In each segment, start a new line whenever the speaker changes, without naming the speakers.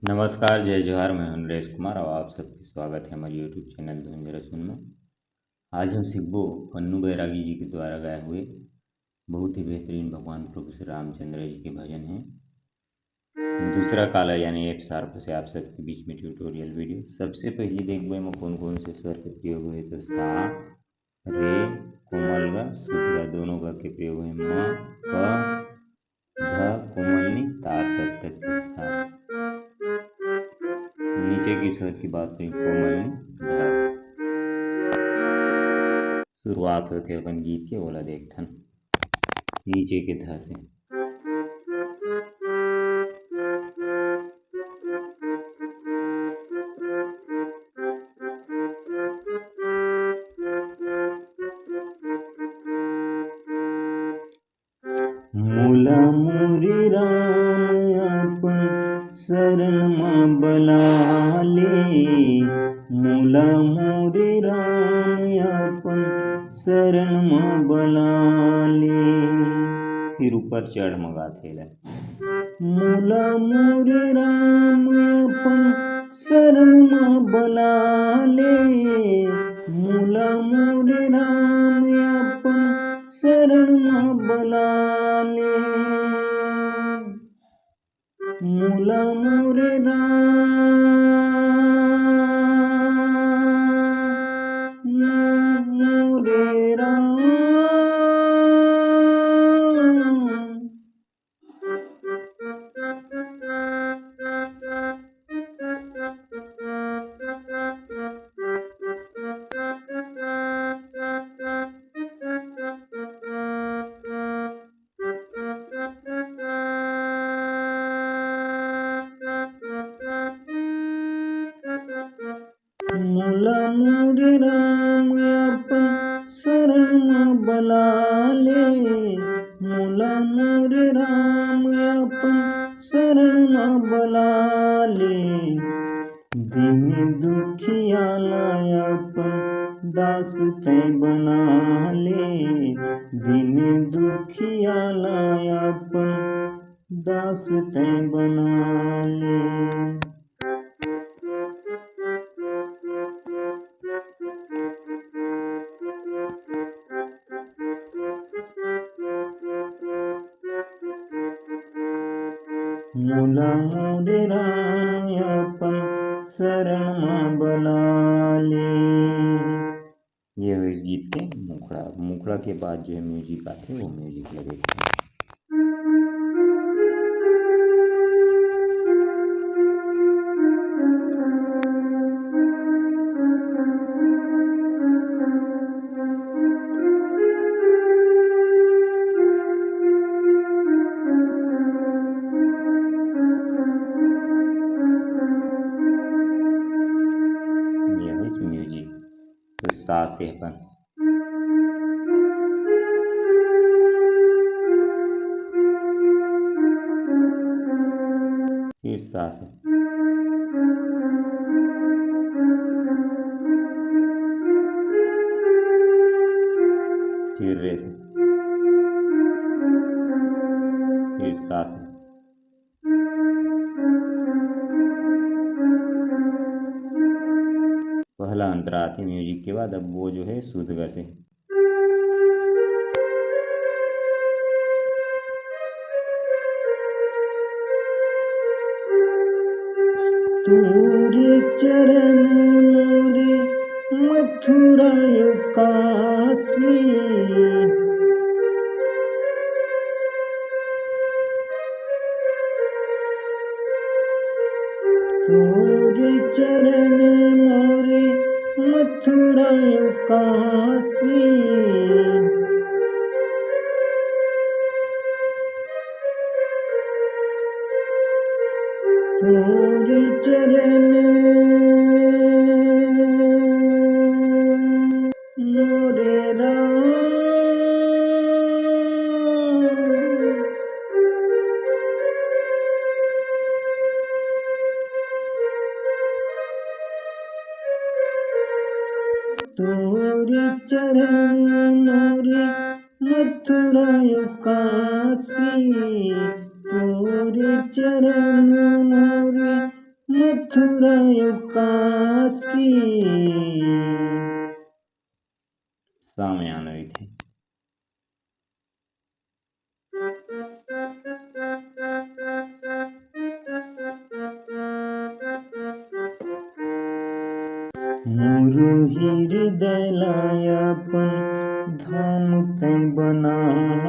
नमस्कार, जय जोहार। मैं हूं नरेश कुमार और आप सबका स्वागत है हमारे यूट्यूब चैनल धुन जरा सुन में। आज हम सीखबो पन्नू बैरागी जी के द्वारा गाए हुए बहुत ही बेहतरीन भगवान प्रभु श्री रामचंद्र जी के भजन हैं। दूसरा काला यानी एफ शार्प से आप सबके बीच में ट्यूटोरियल वीडियो। सबसे पहले देखबो में कौन कौन से स्वर के प्रयोग हुए तो सा, रे, कोमल गा, शुद्ध गा दोनों गा के प्रयोग है। म, प, ध, कोमल नी, तार सप्तक के साथ। नीचे की स्वर की बात करें कोमल नी, ध। शुरुआत होते अपन गीत के ओला देखथन नीचे के ध से। मोला मोरे राम अपन शरण मां बलाले, मोला मोरे राम अपन शरण मां बलाले। फिर ऊपर चढ़ मगाथे ला। मोला मोरे राम अपन शरण मां बलाले, मोला मोरे राम अपन शरण मां बलाले। मोला मोरे राम मोला मोरे राम अपन शरण मां बलाले, मोला मोरे राम अपन शरण मां बलाले। दिन दुखियाला अपन दास तै बनाले, दिन दुखियाला अपन दास तै बनाले। मोला मोरे राम अपन शरण मां बलाले। ये हो इस गीत के मुखड़ा। मुखड़ा के बाद जो है म्यूजिक आते वो म्यूजिक लगे। इस म्यूजिक तो सा से अपन फिर सा से फिर रे से फिर सा से पहला अंतरा आती म्यूजिक के बाद। अब वो जो है शुद्ध ग से। तोरे चरण मोरे मथुरा काशी, तोरे चरण मोरे मथुरा काशी। तोरे चरण मोरे राम, तोरे चरण मोरे मथुरा काशी, तोरे चरण मोरे मथुरा काशी। सामने आना रही थी। मोरो हृदय लायापन धाम तय बना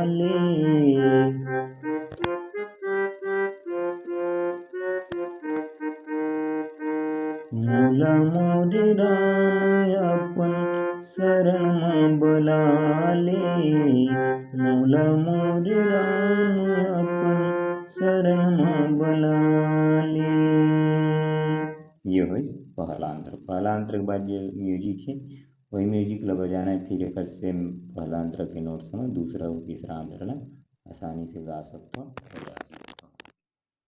ले। मोला मोर राम अपन शरण में बला ले। मोला मोर राम अपन शरण में बला ले। ये है पहला अंतर। पहला अंतर के बाद जो म्यूजिक है वही म्यूजिक ला बजाना है, फिर एक सेम पहला अंतर के नोट्स में दूसरा और तीसरा अंतर ला आसानी से गा सकते हो।